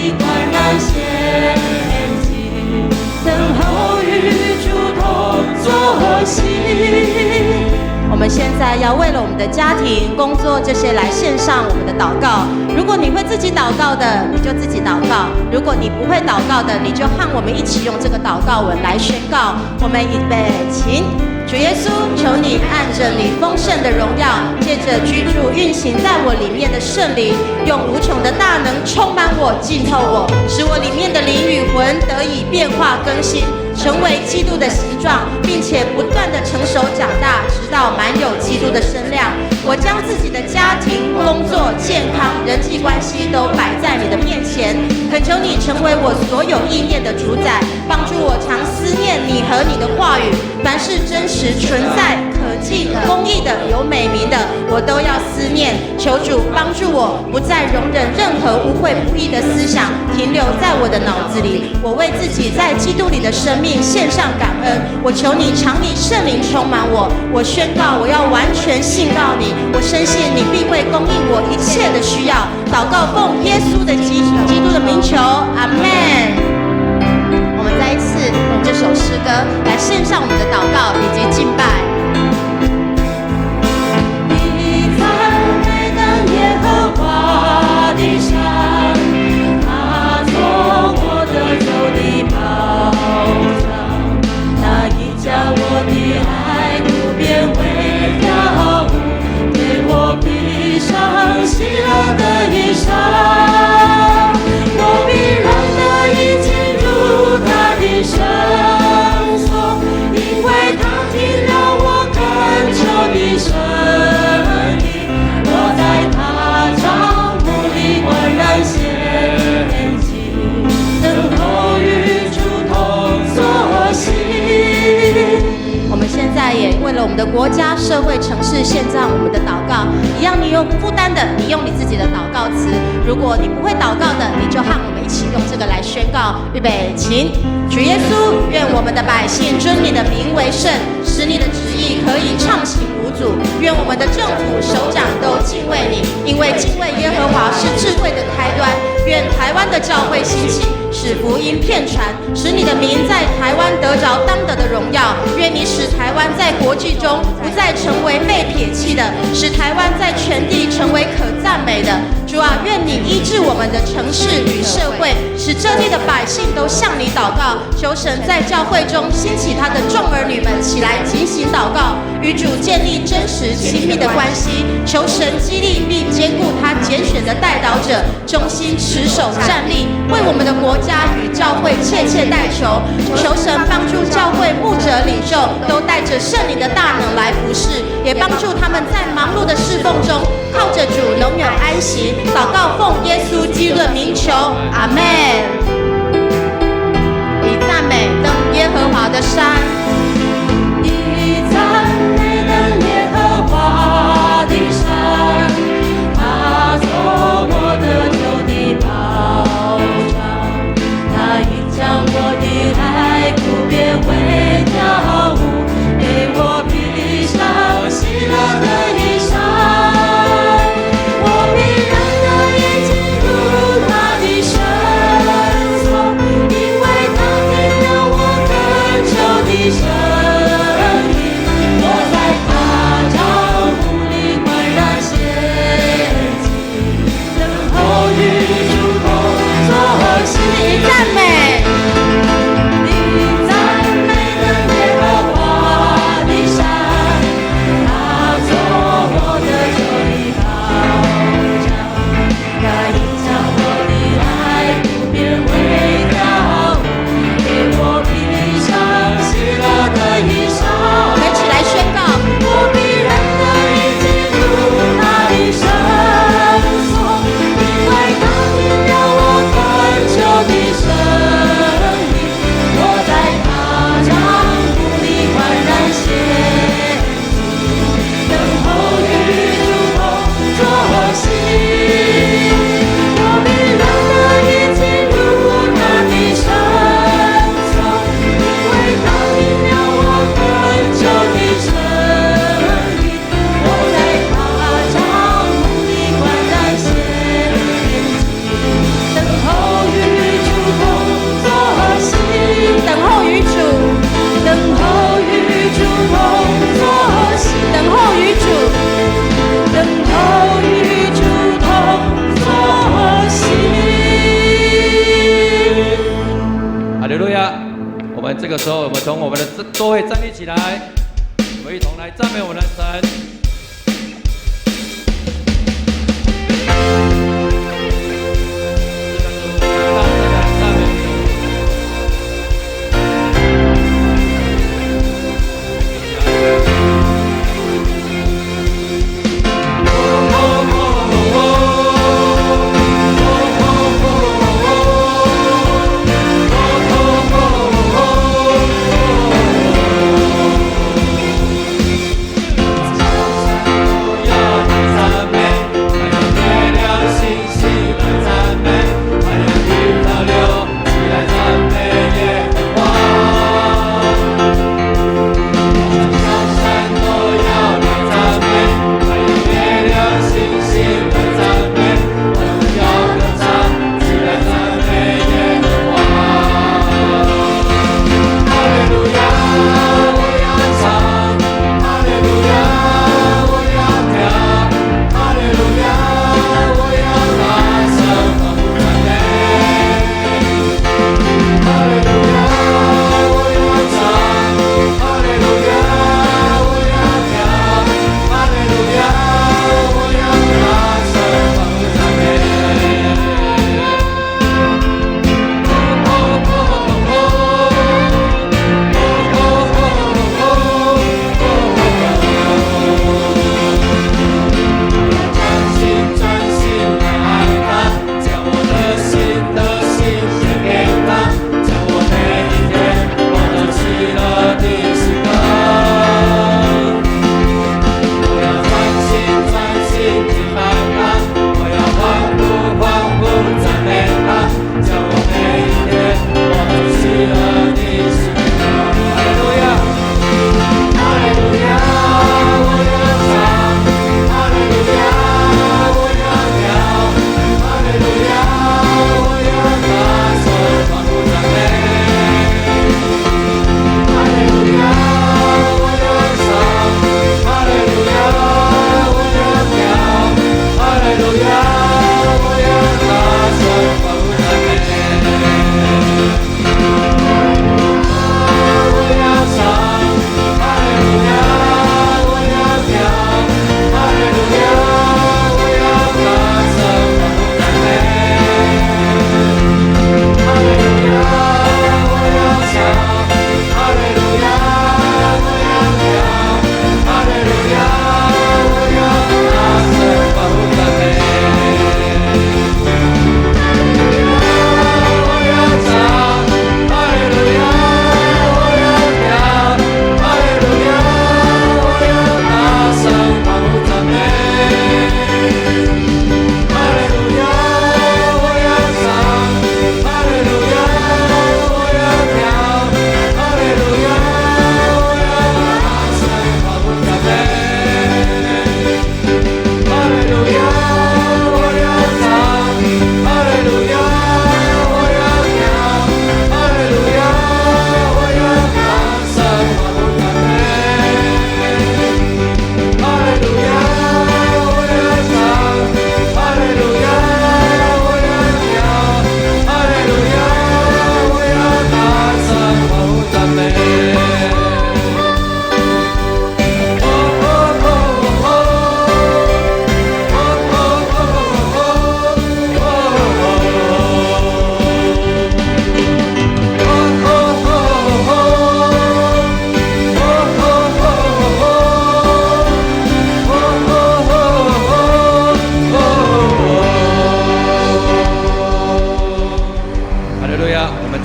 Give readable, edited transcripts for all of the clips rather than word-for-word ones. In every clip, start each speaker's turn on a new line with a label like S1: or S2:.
S1: 里焕然仙境，等候与主同作息。
S2: 我们现在要为了我们的家庭、工作这些来献上我们的祷告。如果你会自己祷告的，你就自己祷告；如果你不会祷告的，你就和我们一起用这个祷告文来宣告。我们预备，请。主耶稣，求你按着你丰盛的荣耀，借着居住运行在我里面的圣灵，用无穷的大能充满我、浸透我，使我里面的灵与魂得以变化更新，成为基督的形状，并且不断的成熟长大，直到满有基督的身量。我将自己的家庭、工作、健康、人际关系都摆在你的面前，恳求你成为我所有意念的主宰，帮助我常思念你和你的话语。凡是真实存在、可敬、公义的、有美名的，我都要思念。求主帮助我，不再容忍任何污秽不义的思想停留在我的脑子里。我为自己在基督里的生命献上感恩。我求你常以圣灵充满我。我宣告，我要完全信靠你。我深信你必会供应我一切的需要。祷告奉耶稣的基督的名求，阿们。我们再一次用这首诗歌来献上我们的祷告以及敬拜。
S1: 你在美等耶和华的山，他做我的救的保障，他已将我的爱渡变为跳舞，给我披上喜乐的衣裳，我必然得以进入他的圣所，因为他听了我恳求的声音，我在他帐幕里焕然仙境，等候与主同作息。
S2: 我们现在也为了我们的国家、社会、城市献上我们的祷告。一样，你有负担的，你用你自己的祷告词；如果你不会祷告的，你就和我们一起用这个来宣告。预备，请。主耶稣，愿我们的百姓尊你的名为圣，使你的旨意可以畅行无阻。愿我们的政府首长都敬畏你，因为敬畏耶和华是智慧的开端。愿台湾的教会兴起，使福音遍传，使你的名在台湾得着当得的荣耀。愿你使台湾在国际中不再成为被撇弃的，使台湾在全地成为可赞美的。主啊，愿你医治我们的城市与社会，使这地的百姓都向你祷告。求神在教会中兴起他的众儿女们起来警醒祷告，与主建立真实亲密的关系。求神激励并兼顾他拣选的代祷者，忠心持守站立，为我们的国家与教会切切代求。求神帮助教会牧者领袖都带着圣灵的大能来服侍，也帮助他们在忙碌的侍奉中靠着主拥有安息。祷告奉耶稣基督的名求，阿们。以赞美登耶和华的山，
S1: 以赞美登耶和华的山，他做我的救的保障，他已将我的爱渡变为跳舞，给我披上喜乐的衣裳，我必然得以进入他的圣所，因为他听了我恳求的声
S3: 们这个时候，我们从我们的座位站立起来，我们一同来赞美我们的神。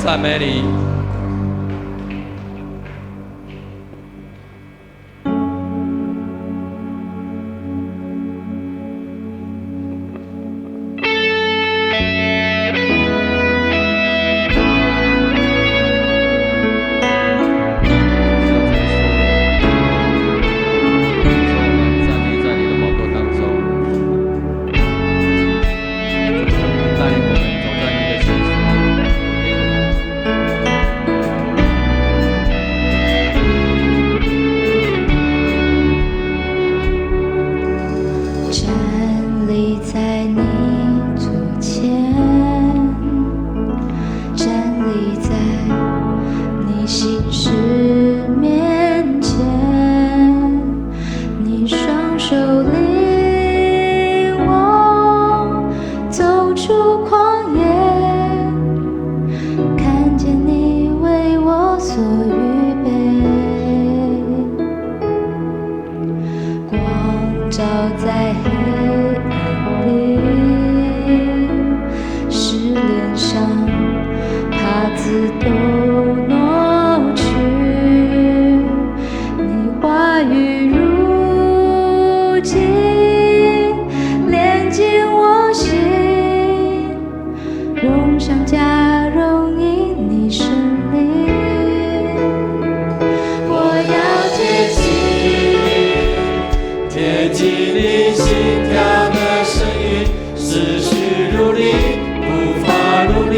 S3: 赞美你。带领我们走在你的心上。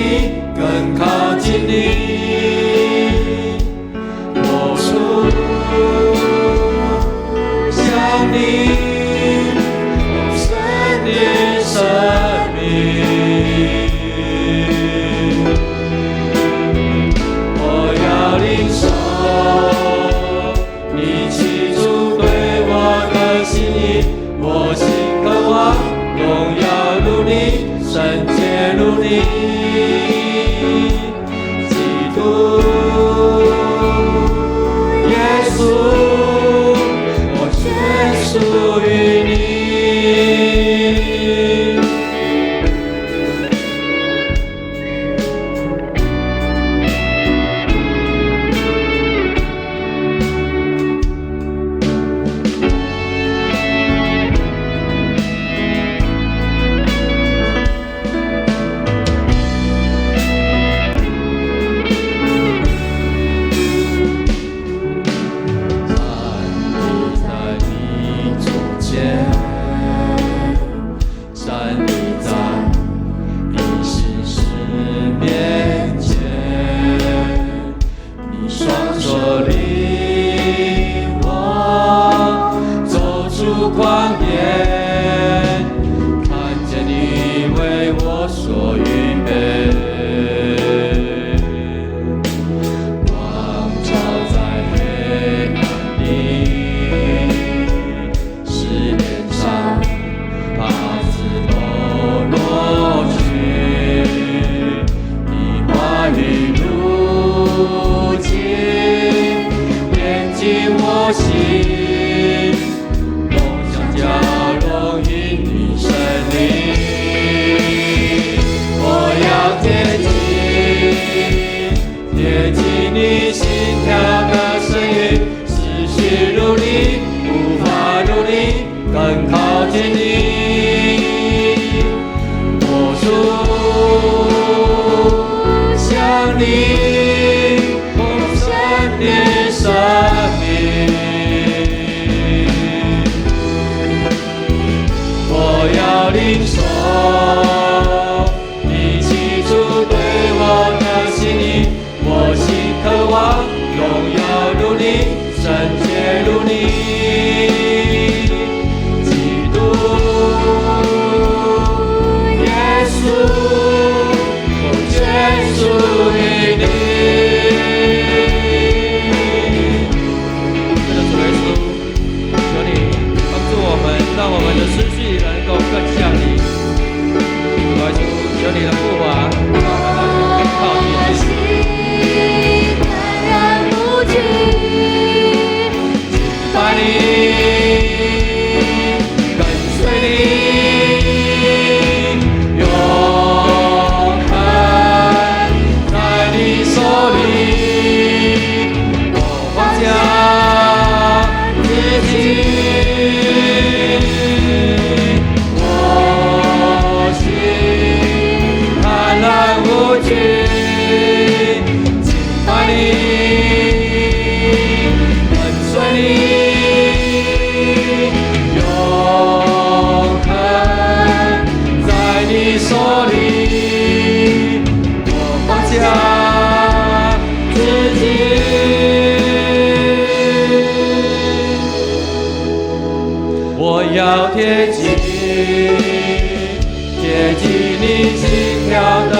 S3: 你，更靠近你。我属向你，丰盛的生命。我要领受你起初对我的心意，我心渴望荣耀如你，圣洁如你，基督耶稣，我全属于你。贴近你心跳的